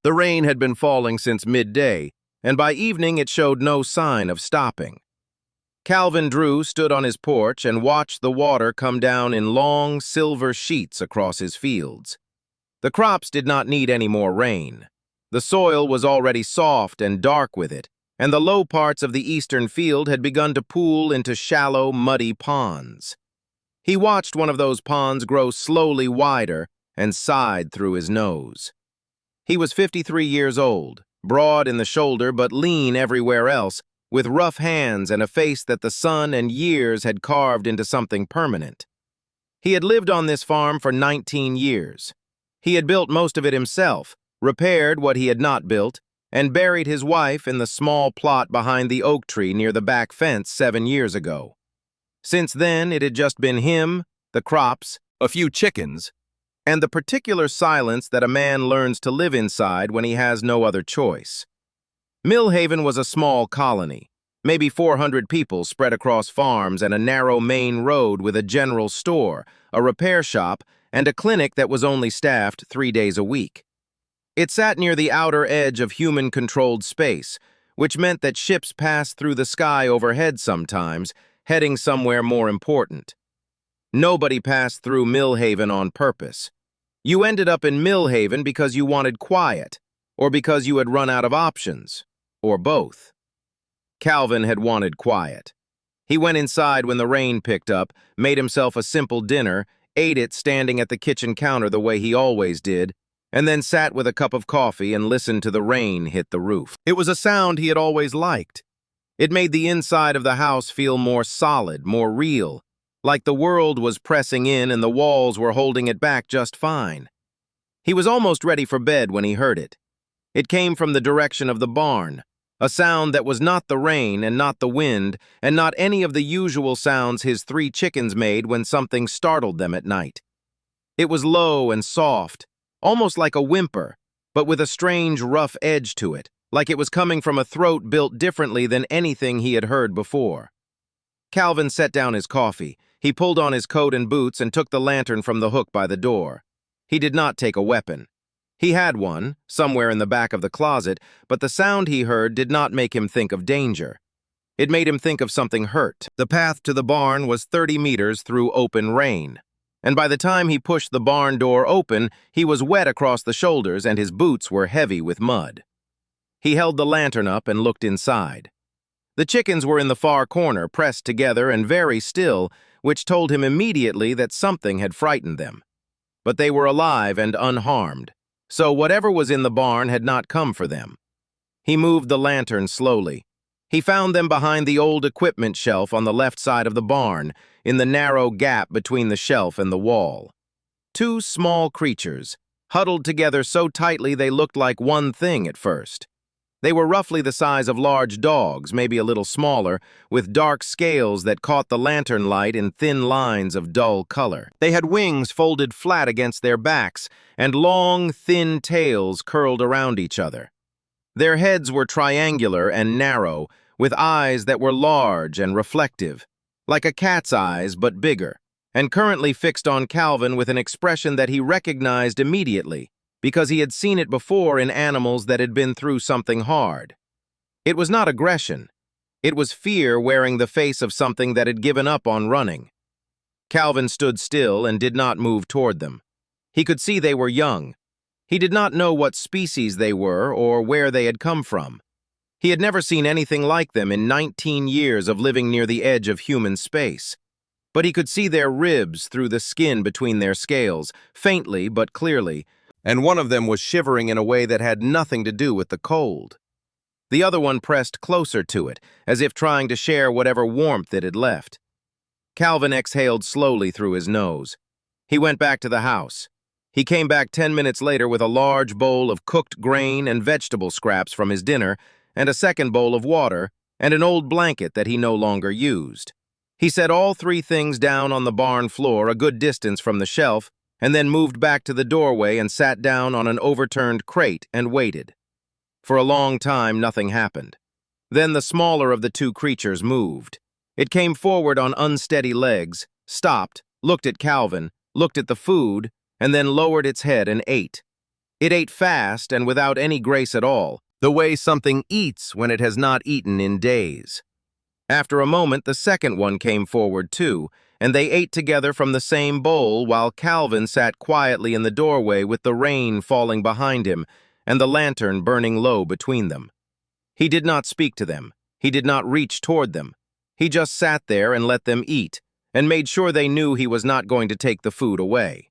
The rain had been falling since midday, and by evening it showed no sign of stopping. Calvin Drew stood on his porch and watched the water come down in long, silver sheets across his fields. The crops did not need any more rain. The soil was already soft and dark with it, and the low parts of the eastern field had begun to pool into shallow, muddy ponds. He watched one of those ponds grow slowly wider and sighed through his nose. He was 53 years old, broad in the shoulder but lean everywhere else, with rough hands and a face that the sun and years had carved into something permanent. He had lived on this farm for 19 years. He had built most of it himself, repaired what he had not built, and buried his wife in the small plot behind the oak tree near the back fence 7 years ago. Since then, it had just been him, the crops, a few chickens, and the particular silence that a man learns to live inside when he has no other choice. Millhaven was a small colony, maybe 400 people spread across farms and a narrow main road with a general store, a repair shop, and a clinic that was only staffed 3 days a week. It sat near the outer edge of human-controlled space, which meant that ships passed through the sky overhead sometimes, heading somewhere more important. Nobody passed through Millhaven on purpose. You ended up in Millhaven because you wanted quiet, or because you had run out of options, or both. Calvin had wanted quiet. He went inside when the rain picked up, made himself a simple dinner, ate it standing at the kitchen counter the way he always did, and then sat with a cup of coffee and listened to the rain hit the roof. It was a sound he had always liked. It made the inside of the house feel more solid, more real, like the world was pressing in and the walls were holding it back just fine. He was almost ready for bed when he heard it. It came from the direction of the barn, a sound that was not the rain and not the wind and not any of the usual sounds his 3 chickens made when something startled them at night. It was low and soft, almost like a whimper, but with a strange rough edge to it, like it was coming from a throat built differently than anything he had heard before. Calvin set down his coffee. He pulled on his coat and boots and took the lantern from the hook by the door. He did not take a weapon. He had one, somewhere in the back of the closet, but the sound he heard did not make him think of danger. It made him think of something hurt. The path to the barn was 30 meters through open rain, and by the time he pushed the barn door open, he was wet across the shoulders and his boots were heavy with mud. He held the lantern up and looked inside. The chickens were in the far corner, pressed together and very still, which told him immediately that something had frightened them. But they were alive and unharmed, so whatever was in the barn had not come for them. He moved the lantern slowly. He found them behind the old equipment shelf on the left side of the barn, in the narrow gap between the shelf and the wall. 2 small creatures, huddled together so tightly they looked like one thing at first. They were roughly the size of large dogs, maybe a little smaller, with dark scales that caught the lantern light in thin lines of dull color. They had wings folded flat against their backs, and long, thin tails curled around each other. Their heads were triangular and narrow, with eyes that were large and reflective, like a cat's eyes but bigger, and currently fixed on Calvin with an expression that he recognized immediately, because he had seen it before in animals that had been through something hard. It was not aggression. It was fear wearing the face of something that had given up on running. Calvin stood still and did not move toward them. He could see they were young. He did not know what species they were or where they had come from. He had never seen anything like them in 19 years of living near the edge of human space. But he could see their ribs through the skin between their scales, faintly but clearly, and one of them was shivering in a way that had nothing to do with the cold. The other one pressed closer to it, as if trying to share whatever warmth it had left. Calvin exhaled slowly through his nose. He went back to the house. He came back 10 minutes later with a large bowl of cooked grain and vegetable scraps from his dinner, and a second bowl of water, and an old blanket that he no longer used. He set all 3 things down on the barn floor a good distance from the shelf, and then moved back to the doorway and sat down on an overturned crate and waited. For a long time, nothing happened. Then the smaller of the 2 creatures moved. It came forward on unsteady legs, stopped, looked at Calvin, looked at the food, and then lowered its head and ate. It ate fast and without any grace at all, the way something eats when it has not eaten in days. After a moment, the second one came forward too, and they ate together from the same bowl while Calvin sat quietly in the doorway with the rain falling behind him and the lantern burning low between them. He did not speak to them. He did not reach toward them. He just sat there and let them eat, and made sure they knew he was not going to take the food away.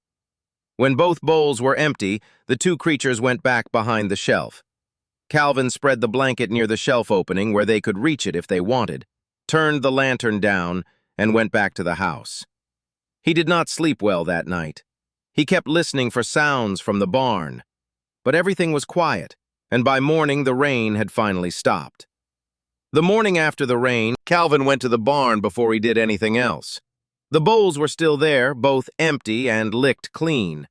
When both bowls were empty, the two creatures went back behind the shelf. Calvin spread the blanket near the shelf opening where they could reach it if they wanted, turned the lantern down, and went back to the house. He did not sleep well that night. He kept listening for sounds from the barn. But everything was quiet, and by morning the rain had finally stopped. The morning after the rain, Calvin went to the barn before he did anything else. The bowls were still there, both empty and licked clean.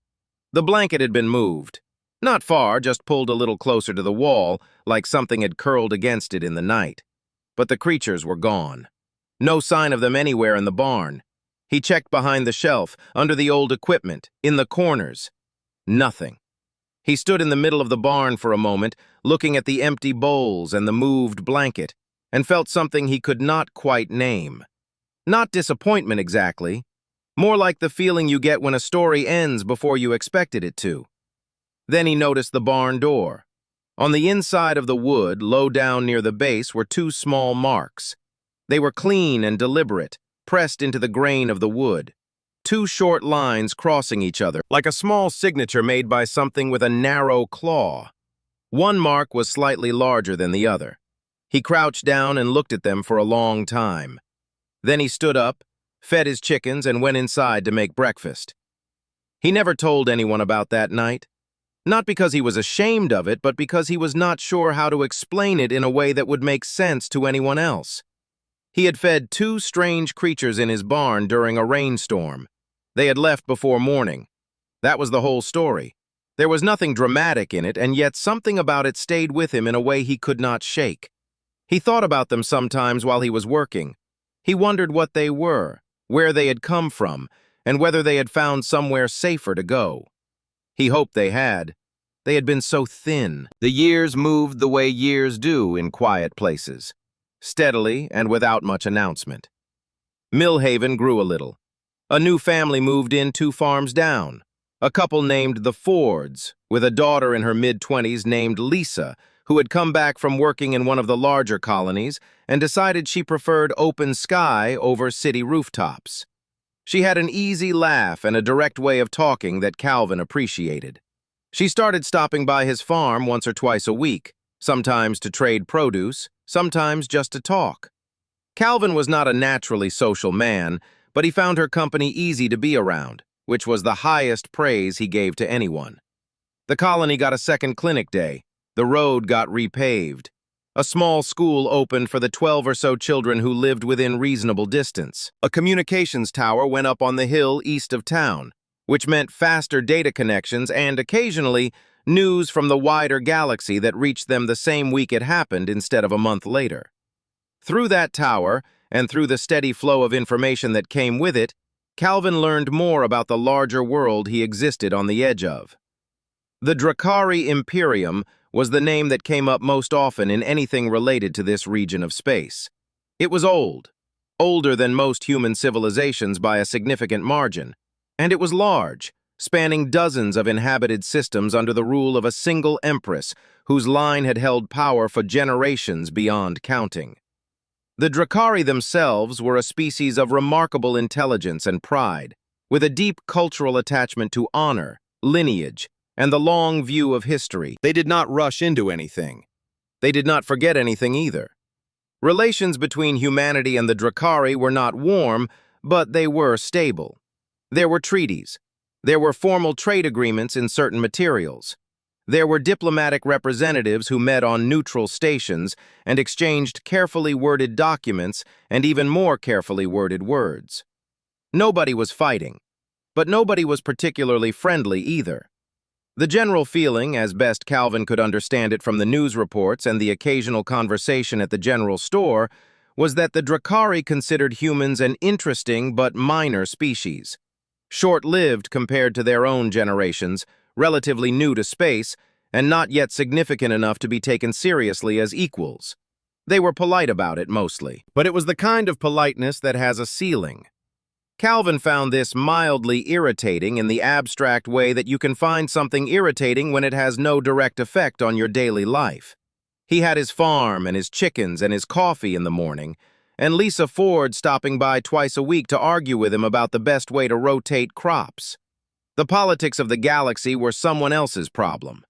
The blanket had been moved. Not far, just pulled a little closer to the wall, like something had curled against it in the night. But the creatures were gone. No sign of them anywhere in the barn. He checked behind the shelf, under the old equipment, in the corners. Nothing. He stood in the middle of the barn for a moment, looking at the empty bowls and the moved blanket, and felt something he could not quite name. Not disappointment exactly, more like the feeling you get when a story ends before you expected it to. Then he noticed the barn door. On the inside of the wood, low down near the base, were two small marks. They were clean and deliberate, pressed into the grain of the wood. Two short lines crossing each other, like a small signature made by something with a narrow claw. One mark was slightly larger than the other. He crouched down and looked at them for a long time. Then he stood up, fed his chickens, and went inside to make breakfast. He never told anyone about that night. Not because he was ashamed of it, but because he was not sure how to explain it in a way that would make sense to anyone else. He had fed two strange creatures in his barn during a rainstorm. They had left before morning. That was the whole story. There was nothing dramatic in it, and yet something about it stayed with him in a way he could not shake. He thought about them sometimes while he was working. He wondered what they were, where they had come from, and whether they had found somewhere safer to go. He hoped they had. They had been so thin. The years moved the way years do in quiet places, steadily and without much announcement. Millhaven grew a little. A new family moved in 2 farms down. A couple named the Fords, with a daughter in her mid-20s named Lisa, who had come back from working in one of the larger colonies and decided she preferred open sky over city rooftops. She had an easy laugh and a direct way of talking that Calvin appreciated. She started stopping by his farm once or twice a week, sometimes to trade produce, sometimes just to talk. Calvin was not a naturally social man, but he found her company easy to be around, which was the highest praise he gave to anyone. The colony got a second clinic day. The road got repaved. A small school opened for the 12 or so children who lived within reasonable distance. A communications tower went up on the hill east of town, which meant faster data connections and, occasionally, news from the wider galaxy that reached them the same week it happened instead of a month later. Through that tower, and through the steady flow of information that came with it, Calvin learned more about the larger world he existed on the edge of. The Drakari Imperium was the name that came up most often in anything related to this region of space. It was old, older than most human civilizations by a significant margin, and it was large, spanning dozens of inhabited systems under the rule of a single Empress whose line had held power for generations beyond counting. The Drakari themselves were a species of remarkable intelligence and pride, with a deep cultural attachment to honor, lineage, and the long view of history. They did not rush into anything. They did not forget anything either. Relations between humanity and the Drakari were not warm, but they were stable. There were treaties. There were formal trade agreements in certain materials. There were diplomatic representatives who met on neutral stations and exchanged carefully worded documents and even more carefully worded words. Nobody was fighting, but nobody was particularly friendly either. The general feeling, as best Calvin could understand it from the news reports and the occasional conversation at the general store, was that the Drakari considered humans an interesting but minor species. Short-lived compared to their own generations, relatively new to space, and not yet significant enough to be taken seriously as equals. They were polite about it, mostly. But it was the kind of politeness that has a ceiling. Calvin found this mildly irritating in the abstract way that you can find something irritating when it has no direct effect on your daily life. He had his farm and his chickens and his coffee in the morning, and Lisa Ford stopping by twice a week to argue with him about the best way to rotate crops. The politics of the galaxy were someone else's problem.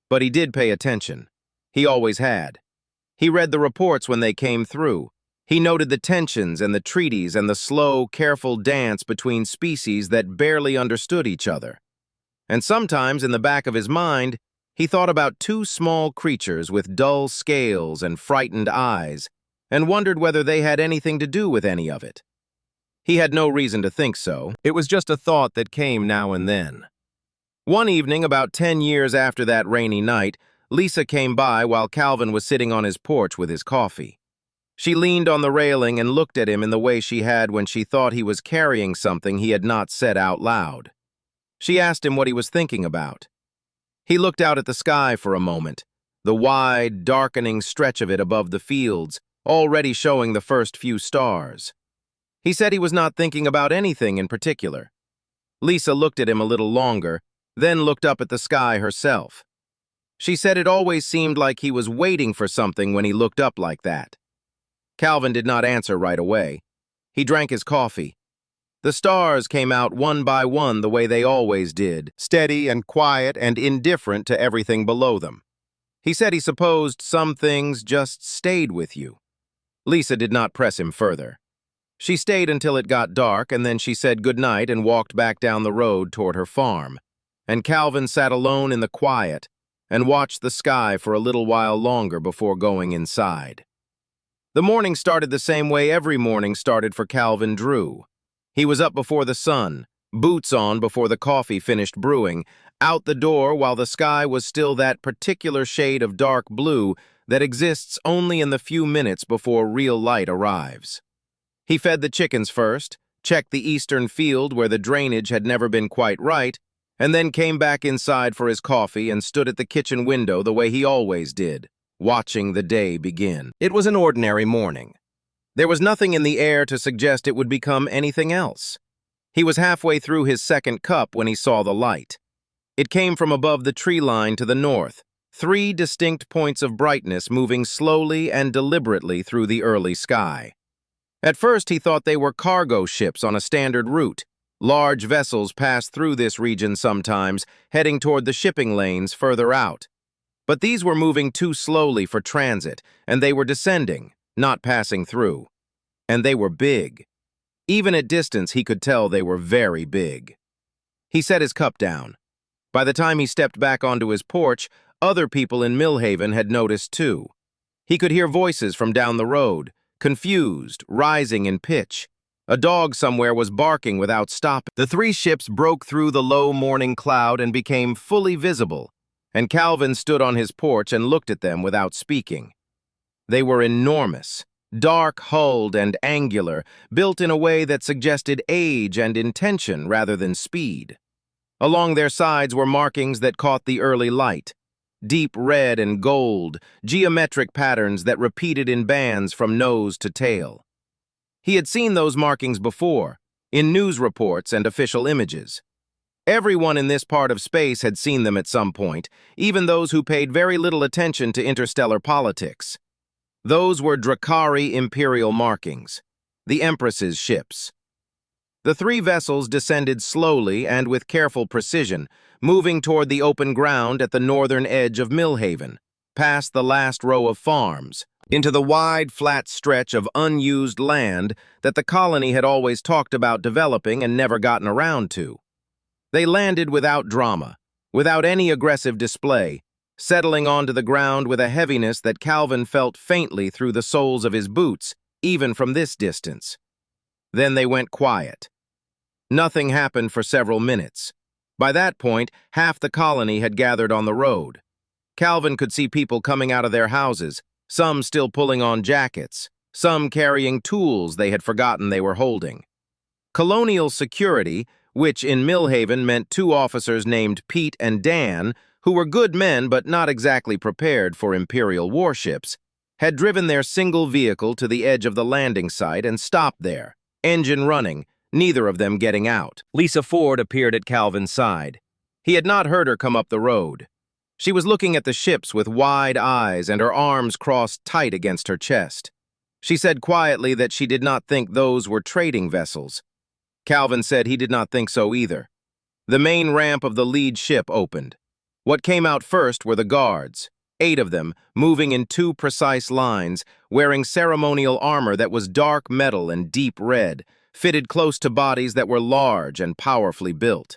But he did pay attention. He always had. He read the reports when they came through. He noted the tensions and the treaties and the slow, careful dance between species that barely understood each other. And sometimes, in the back of his mind, he thought about two small creatures with dull scales and frightened eyes, and wondered whether they had anything to do with any of it. He had no reason to think so. It was just a thought that came now and then. One evening, about 10 years after that rainy night, Lisa came by while Calvin was sitting on his porch with his coffee. She leaned on the railing and looked at him in the way she had when she thought he was carrying something he had not said out loud. She asked him what he was thinking about. He looked out at the sky for a moment, the wide, darkening stretch of it above the fields, already showing the first few stars. He said he was not thinking about anything in particular. Lisa looked at him a little longer, then looked up at the sky herself. She said it always seemed like he was waiting for something when he looked up like that. Calvin did not answer right away. He drank his coffee. The stars came out one by one the way they always did, steady and quiet and indifferent to everything below them. He said he supposed some things just stayed with you. Lisa did not press him further. She stayed until it got dark, and then she said goodnight and walked back down the road toward her farm. And Calvin sat alone in the quiet and watched the sky for a little while longer before going inside. The morning started the same way every morning started for Calvin Drew. He was up before the sun, boots on before the coffee finished brewing, out the door while the sky was still that particular shade of dark blue that exists only in the few minutes before real light arrives. He fed the chickens first, checked the eastern field where the drainage had never been quite right, and then came back inside for his coffee and stood at the kitchen window the way he always did, watching the day begin. It was an ordinary morning. There was nothing in the air to suggest it would become anything else. He was halfway through his second cup when he saw the light. It came from above the tree line to the north, 3 distinct points of brightness moving slowly and deliberately through the early sky. At first he thought they were cargo ships on a standard route. Large vessels pass through this region sometimes, heading toward the shipping lanes further out. But these were moving too slowly for transit, and they were descending, not passing through. And they were big. Even at distance, he could tell they were very big. He set his cup down. By the time he stepped back onto his porch, other people in Millhaven had noticed too. He could hear voices from down the road, confused, rising in pitch. A dog somewhere was barking without stopping. The 3 ships broke through the low morning cloud and became fully visible, and Calvin stood on his porch and looked at them without speaking. They were enormous, dark-hulled and angular, built in a way that suggested age and intention rather than speed. Along their sides were markings that caught the early light, deep red and gold, geometric patterns that repeated in bands from nose to tail. He had seen those markings before, in news reports and official images. Everyone in this part of space had seen them at some point, even those who paid very little attention to interstellar politics. Those were Drakari Imperial markings, the Empress's ships. The 3 vessels descended slowly and with careful precision, moving toward the open ground at the northern edge of Millhaven, past the last row of farms, into the wide, flat stretch of unused land that the colony had always talked about developing and never gotten around to. They landed without drama, without any aggressive display, settling onto the ground with a heaviness that Calvin felt faintly through the soles of his boots, even from this distance. Then they went quiet. Nothing happened for several minutes. By that point, half the colony had gathered on the road. Calvin could see people coming out of their houses, some still pulling on jackets, some carrying tools they had forgotten they were holding. Colonial security, which in Millhaven meant two officers named Pete and Dan, who were good men but not exactly prepared for Imperial warships, had driven their single vehicle to the edge of the landing site and stopped there, engine running, neither of them getting out. Lisa Ford appeared at Calvin's side. He had not heard her come up the road. She was looking at the ships with wide eyes and her arms crossed tight against her chest. She said quietly that she did not think those were trading vessels. Calvin said he did not think so either. The main ramp of the lead ship opened. What came out first were the guards, 8 of them, moving in 2 precise lines, wearing ceremonial armor that was dark metal and deep red, fitted close to bodies that were large and powerfully built.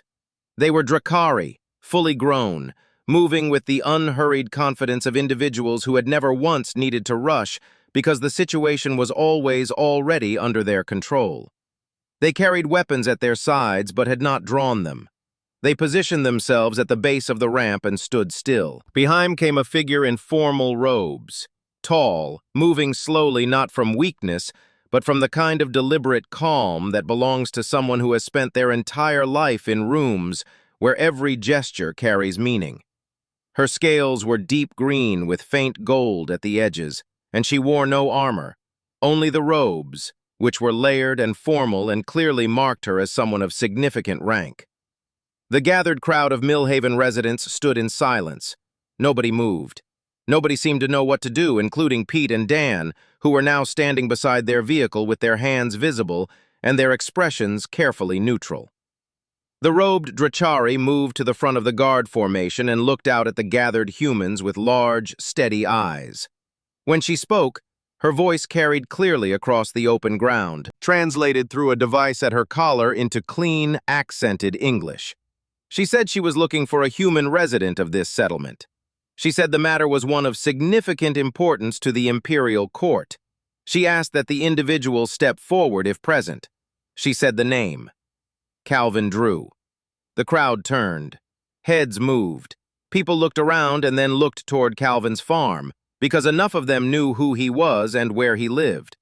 They were Drakari, fully grown, moving with the unhurried confidence of individuals who had never once needed to rush because the situation was always already under their control. They carried weapons at their sides but had not drawn them. They positioned themselves at the base of the ramp and stood still. Behind came a figure in formal robes, tall, moving slowly not from weakness, but from the kind of deliberate calm that belongs to someone who has spent their entire life in rooms where every gesture carries meaning. Her scales were deep green with faint gold at the edges, and she wore no armor, only the robes, which were layered and formal and clearly marked her as someone of significant rank. The gathered crowd of Millhaven residents stood in silence. Nobody moved. Nobody seemed to know what to do, including Pete and Dan, who were now standing beside their vehicle with their hands visible and their expressions carefully neutral. The robed Drakari moved to the front of the guard formation and looked out at the gathered humans with large, steady eyes. When she spoke, her voice carried clearly across the open ground, translated through a device at her collar into clean, accented English. She said she was looking for a human resident of this settlement. She said the matter was one of significant importance to the imperial court. She asked that the individual step forward if present. She said the name. Calvin drew. The crowd turned. Heads moved. People looked around and then looked toward Calvin's farm, because enough of them knew who he was and where he lived.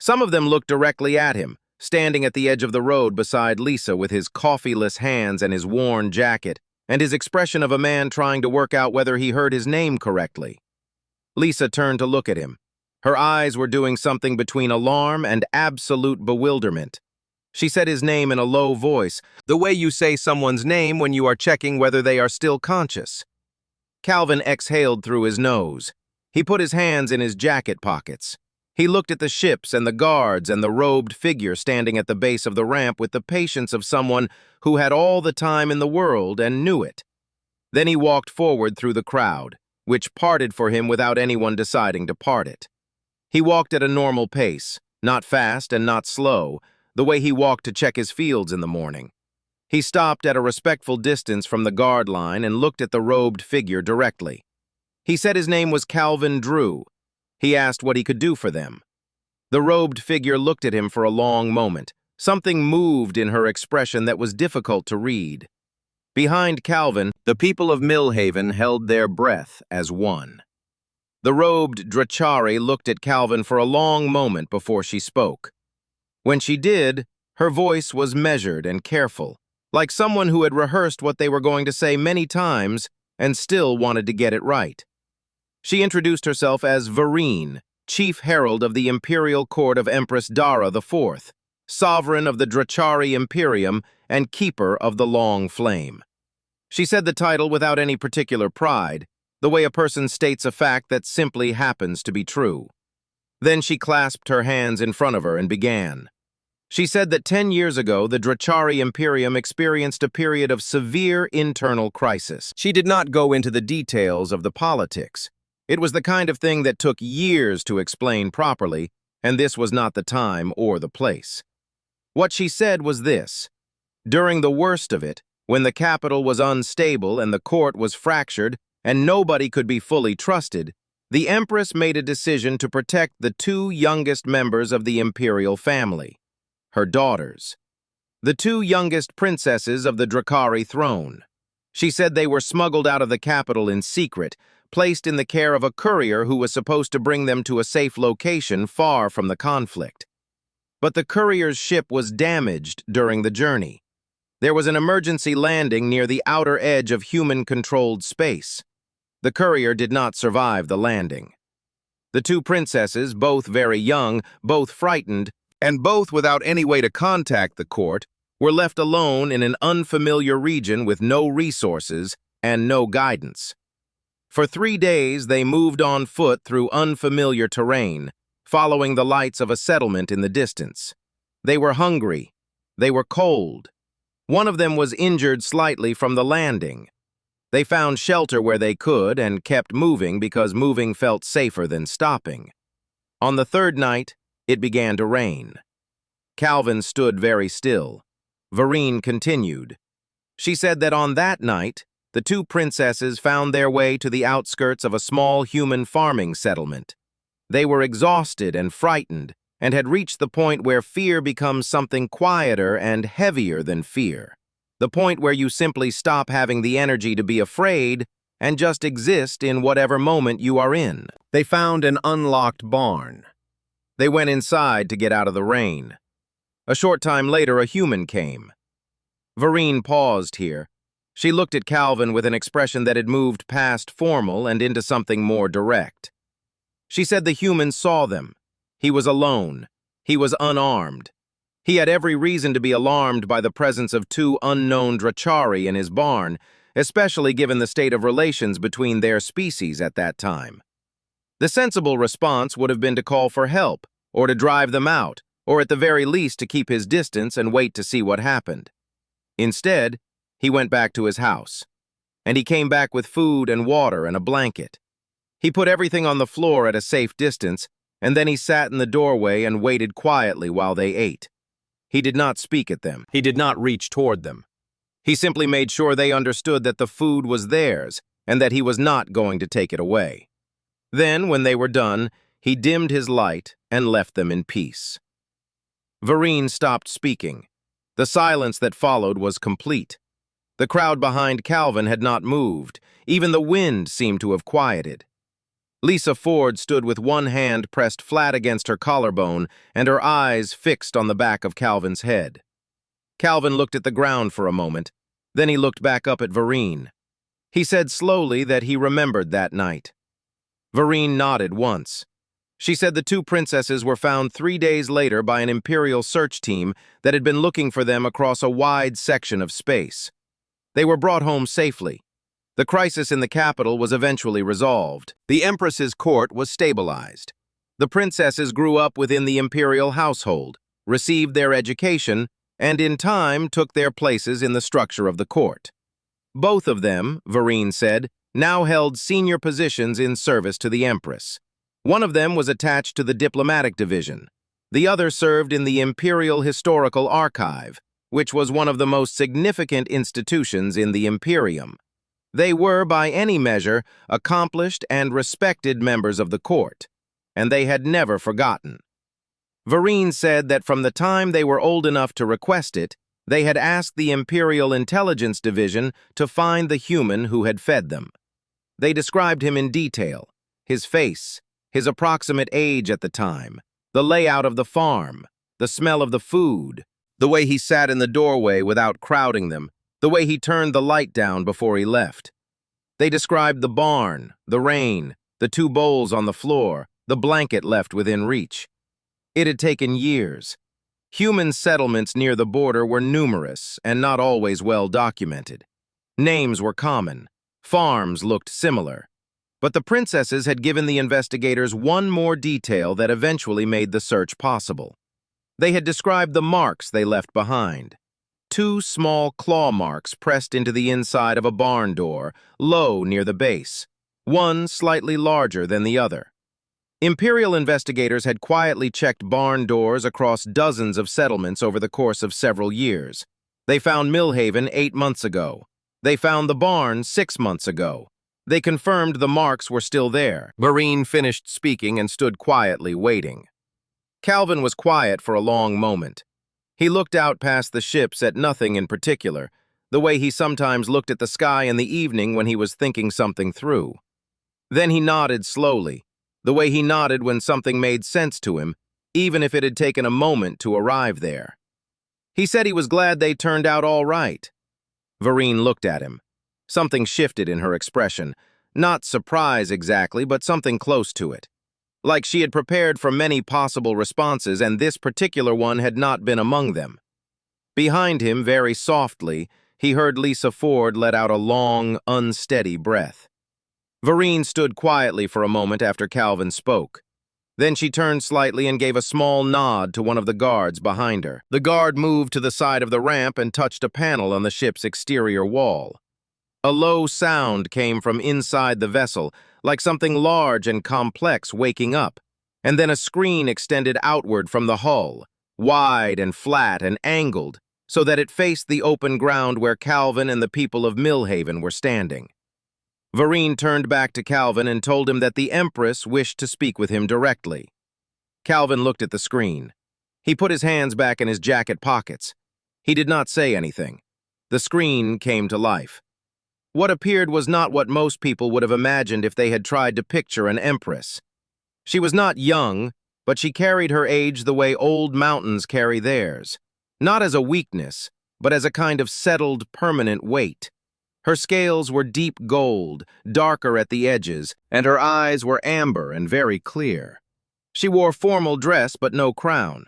Some of them looked directly at him, standing at the edge of the road beside Lisa with his coffeeless hands and his worn jacket, and his expression of a man trying to work out whether he heard his name correctly. Lisa turned to look at him. Her eyes were doing something between alarm and absolute bewilderment. She said his name in a low voice, the way you say someone's name when you are checking whether they are still conscious. Calvin exhaled through his nose. He put his hands in his jacket pockets. He looked at the ships and the guards and the robed figure standing at the base of the ramp with the patience of someone who had all the time in the world and knew it. Then he walked forward through the crowd, which parted for him without anyone deciding to part it. He walked at a normal pace, not fast and not slow, the way he walked to check his fields in the morning. He stopped at a respectful distance from the guard line and looked at the robed figure directly. He said his name was Calvin Drew. He asked what he could do for them. The robed figure looked at him for a long moment. Something moved in her expression that was difficult to read. Behind Calvin, the people of Millhaven held their breath as one. The robed Drakari looked at Calvin for a long moment before she spoke. When she did, her voice was measured and careful, like someone who had rehearsed what they were going to say many times and still wanted to get it right. She introduced herself as Vereen, Chief Herald of the Imperial Court of Empress Dara IV, Sovereign of the Drakari Imperium and Keeper of the Long Flame. She said the title without any particular pride, the way a person states a fact that simply happens to be true. Then she clasped her hands in front of her and began. She said that 10 years ago, the Drakari Imperium experienced a period of severe internal crisis. She did not go into the details of the politics. It was the kind of thing that took years to explain properly, and this was not the time or the place. What she said was this: during the worst of it, when the capital was unstable and the court was fractured and nobody could be fully trusted, the Empress made a decision to protect the 2 youngest members of the imperial family, her daughters, the 2 youngest princesses of the Drakari throne. She said they were smuggled out of the capital in secret, placed in the care of a courier who was supposed to bring them to a safe location far from the conflict. But the courier's ship was damaged during the journey. There was an emergency landing near the outer edge of human-controlled space. The courier did not survive the landing. The two princesses, both very young, both frightened, and both without any way to contact the court, were left alone in an unfamiliar region with no resources and no guidance. For 3 days, they moved on foot through unfamiliar terrain, following the lights of a settlement in the distance. They were hungry. They were cold. One of them was injured slightly from the landing. They found shelter where they could and kept moving because moving felt safer than stopping. On the third night, it began to rain. Calvin stood very still. Vereen continued. She said that on that night, the two princesses found their way to the outskirts of a small human farming settlement. They were exhausted and frightened, and had reached the point where fear becomes something quieter and heavier than fear. The point where you simply stop having the energy to be afraid and just exist in whatever moment you are in. They found an unlocked barn. They went inside to get out of the rain. A short time later, a human came. Vereen paused here. She looked at Calvin with an expression that had moved past formal and into something more direct. She said the human saw them. He was alone. He was unarmed. He had every reason to be alarmed by the presence of two unknown Drachari in his barn, especially given the state of relations between their species at that time. The sensible response would have been to call for help, or to drive them out, or at the very least to keep his distance and wait to see what happened. Instead, he went back to his house, and he came back with food and water and a blanket. He put everything on the floor at a safe distance, and then he sat in the doorway and waited quietly while they ate. He did not speak at them. He did not reach toward them. He simply made sure they understood that the food was theirs and that he was not going to take it away. Then, when they were done, he dimmed his light and left them in peace. Vereen stopped speaking. The silence that followed was complete. The crowd behind Calvin had not moved. Even the wind seemed to have quieted. Lisa Ford stood with one hand pressed flat against her collarbone and her eyes fixed on the back of Calvin's head. Calvin looked at the ground for a moment. Then he looked back up at Vereen. He said slowly that he remembered that night. Vereen nodded once. She said the two princesses were found 3 days later by an Imperial search team that had been looking for them across a wide section of space. They were brought home safely. The crisis in the capital was eventually resolved. The Empress's court was stabilized. The princesses grew up within the imperial household, received their education, and in time took their places in the structure of the court. Both of them, Vereen said, now held senior positions in service to the Empress. One of them was attached to the diplomatic division. The other served in the Imperial Historical Archive, which was one of the most significant institutions in the Imperium. They were, by any measure, accomplished and respected members of the court, and they had never forgotten. Vereen said that from the time they were old enough to request it, they had asked the Imperial Intelligence Division to find the human who had fed them. They described him in detail: his face, his approximate age at the time, the layout of the farm, the smell of the food, the way he sat in the doorway without crowding them, the way he turned the light down before he left. They described the barn, the rain, the two bowls on the floor, the blanket left within reach. It had taken years. Human settlements near the border were numerous and not always well documented. Names were common. Farms looked similar. But the princesses had given the investigators one more detail that eventually made the search possible. They had described the marks they left behind. 2 small claw marks pressed into the inside of a barn door, low near the base, one slightly larger than the other. Imperial investigators had quietly checked barn doors across dozens of settlements over the course of several years. They found Millhaven 8 months ago. They found the barn 6 months ago. They confirmed the marks were still there. Vereen finished speaking and stood quietly waiting. Calvin was quiet for a long moment. He looked out past the ships at nothing in particular, the way he sometimes looked at the sky in the evening when he was thinking something through. Then he nodded slowly, the way he nodded when something made sense to him, even if it had taken a moment to arrive there. He said he was glad they turned out all right. Vereen looked at him. Something shifted in her expression. Not surprise exactly, but something close to it. Like she had prepared for many possible responses, and this particular one had not been among them. Behind him, very softly, he heard Lisa Ford let out a long, unsteady breath. Vereen stood quietly for a moment after Calvin spoke. Then she turned slightly and gave a small nod to one of the guards behind her. The guard moved to the side of the ramp and touched a panel on the ship's exterior wall. A low sound came from inside the vessel, like something large and complex waking up, and then a screen extended outward from the hull, wide and flat and angled, so that it faced the open ground where Calvin and the people of Millhaven were standing. Vereen turned back to Calvin and told him that the Empress wished to speak with him directly. Calvin looked at the screen. He put his hands back in his jacket pockets. He did not say anything. The screen came to life. What appeared was not what most people would have imagined if they had tried to picture an Empress. She was not young, but she carried her age the way old mountains carry theirs, not as a weakness, but as a kind of settled, permanent weight. Her scales were deep gold, darker at the edges, and her eyes were amber and very clear. She wore formal dress but no crown.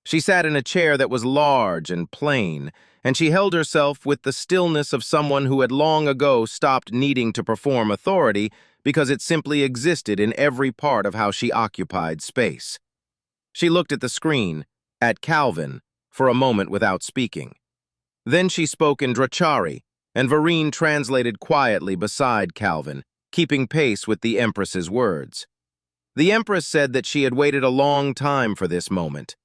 She sat in a chair that was large and plain, and she held herself with the stillness of someone who had long ago stopped needing to perform authority because it simply existed in every part of how she occupied space. She looked at the screen, at Calvin, for a moment without speaking. Then she spoke in Drachari, and Vereen translated quietly beside Calvin, keeping pace with the Empress's words. The Empress said that she had waited a long time for this moment.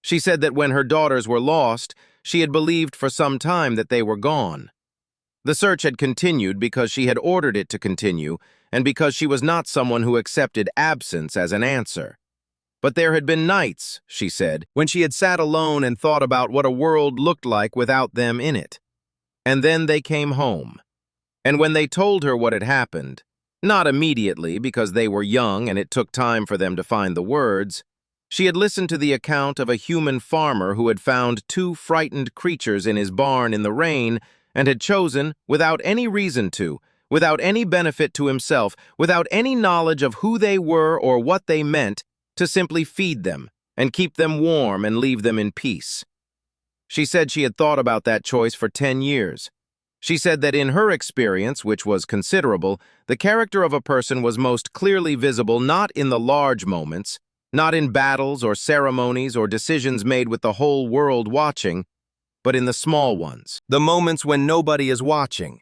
She said that when her daughters were lost, she had believed for some time that they were gone. The search had continued because she had ordered it to continue, and because she was not someone who accepted absence as an answer. But there had been nights, she said, when she had sat alone and thought about what a world looked like without them in it. And then they came home. And when they told her what had happened, not immediately because they were young and it took time for them to find the words, she had listened to the account of a human farmer who had found two frightened creatures in his barn in the rain and had chosen, without any reason to, without any benefit to himself, without any knowledge of who they were or what they meant, to simply feed them and keep them warm and leave them in peace. She said she had thought about that choice for 10 years. She said that in her experience, which was considerable, the character of a person was most clearly visible not in the large moments, not in battles or ceremonies or decisions made with the whole world watching, but in the small ones, the moments when nobody is watching,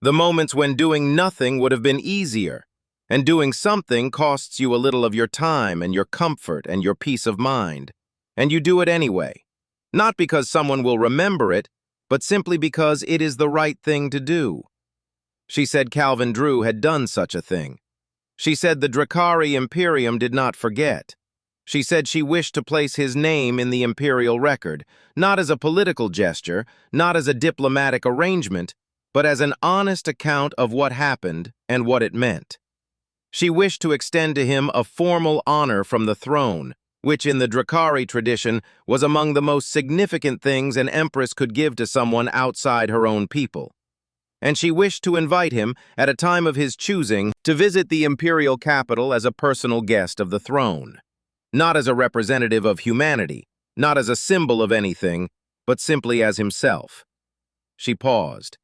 the moments when doing nothing would have been easier, and doing something costs you a little of your time and your comfort and your peace of mind, and you do it anyway. Not because someone will remember it, but simply because it is the right thing to do. She said Calvin Drew had done such a thing. She said the Dracari Imperium did not forget. She said she wished to place his name in the imperial record, not as a political gesture, not as a diplomatic arrangement, but as an honest account of what happened and what it meant. She wished to extend to him a formal honor from the throne, which in the Dracari tradition was among the most significant things an empress could give to someone outside her own people. And she wished to invite him, at a time of his choosing, to visit the imperial capital as a personal guest of the throne. Not as a representative of humanity, not as a symbol of anything, but simply as himself. She paused.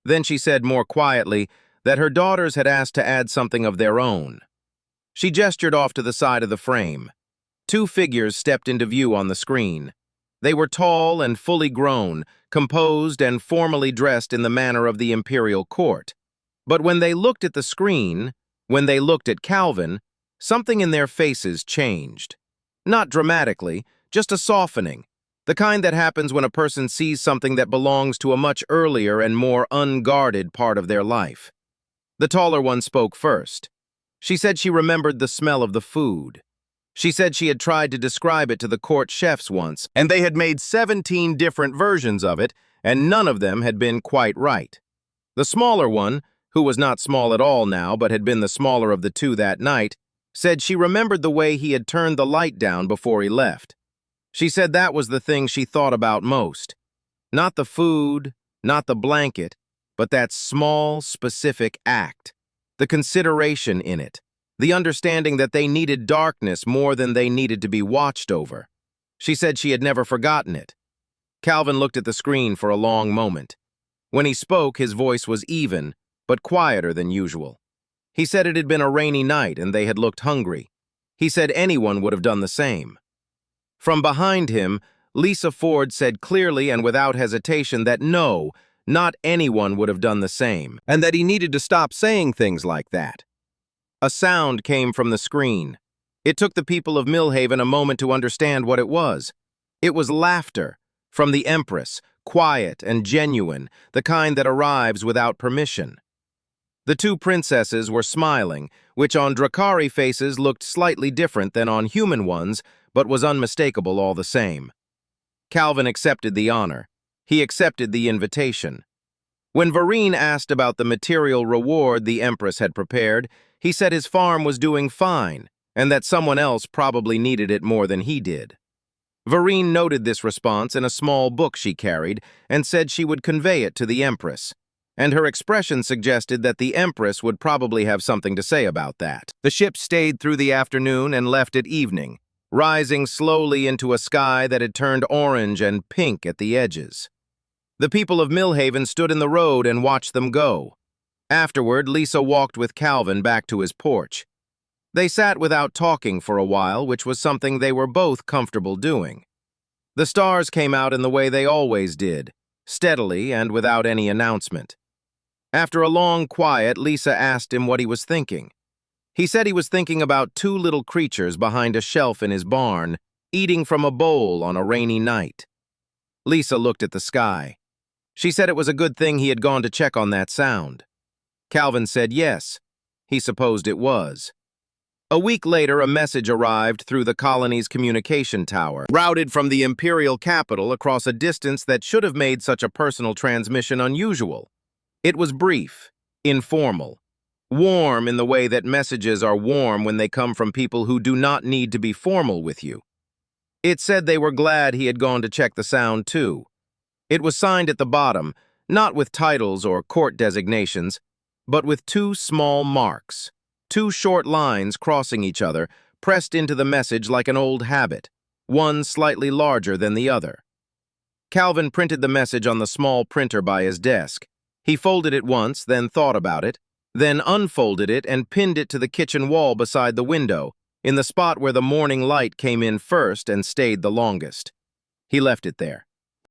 Then she said more quietly that her daughters had asked to add something of their own. She gestured off to the side of the frame. Two figures stepped into view on the screen. They were tall and fully grown, composed and formally dressed in the manner of the imperial court. But when they looked at the screen, when they looked at Calvin, something in their faces changed. Not dramatically, just a softening, the kind that happens when a person sees something that belongs to a much earlier and more unguarded part of their life. The taller one spoke first. She said she remembered the smell of the food. She said she had tried to describe it to the court chefs once, and they had made 17 different versions of it, and none of them had been quite right. The smaller one, who was not small at all now but had been the smaller of the two that night, said she remembered the way he had turned the light down before he left. She said that was the thing she thought about most. Not the food, not the blanket, but that small, specific act. The consideration in it. The understanding that they needed darkness more than they needed to be watched over. She said she had never forgotten it. Calvin looked at the screen for a long moment. When he spoke, his voice was even, but quieter than usual. He said it had been a rainy night and they had looked hungry. He said anyone would have done the same. From behind him, Lisa Ford said clearly and without hesitation that no, not anyone would have done the same, and that he needed to stop saying things like that. A sound came from the screen. It took the people of Millhaven a moment to understand what it was. It was laughter, from the Empress, quiet and genuine, the kind that arrives without permission. The two princesses were smiling, which on Drakari faces looked slightly different than on human ones, but was unmistakable all the same. Calvin accepted the honor. He accepted the invitation. When Vareen asked about the material reward the Empress had prepared, he said his farm was doing fine, and that someone else probably needed it more than he did. Vareen noted this response in a small book she carried and said she would convey it to the Empress, and her expression suggested that the Empress would probably have something to say about that. The ship stayed through the afternoon and left at evening, rising slowly into a sky that had turned orange and pink at the edges. The people of Millhaven stood in the road and watched them go. Afterward, Lisa walked with Calvin back to his porch. They sat without talking for a while, which was something they were both comfortable doing. The stars came out in the way they always did, steadily and without any announcement. After a long quiet, Lisa asked him what he was thinking. He said he was thinking about two little creatures behind a shelf in his barn, eating from a bowl on a rainy night. Lisa looked at the sky. She said it was a good thing he had gone to check on that sound. Calvin said yes. He supposed it was. A week later, a message arrived through the colony's communication tower, routed from the imperial capital across a distance that should have made such a personal transmission unusual. It was brief, informal, warm in the way that messages are warm when they come from people who do not need to be formal with you. It said they were glad he had gone to check the sound too. It was signed at the bottom, not with titles or court designations, but with two small marks. Two short lines crossing each other, pressed into the message like an old habit, one slightly larger than the other. Calvin printed the message on the small printer by his desk. He folded it once, then thought about it, then unfolded it and pinned it to the kitchen wall beside the window, in the spot where the morning light came in first and stayed the longest. He left it there.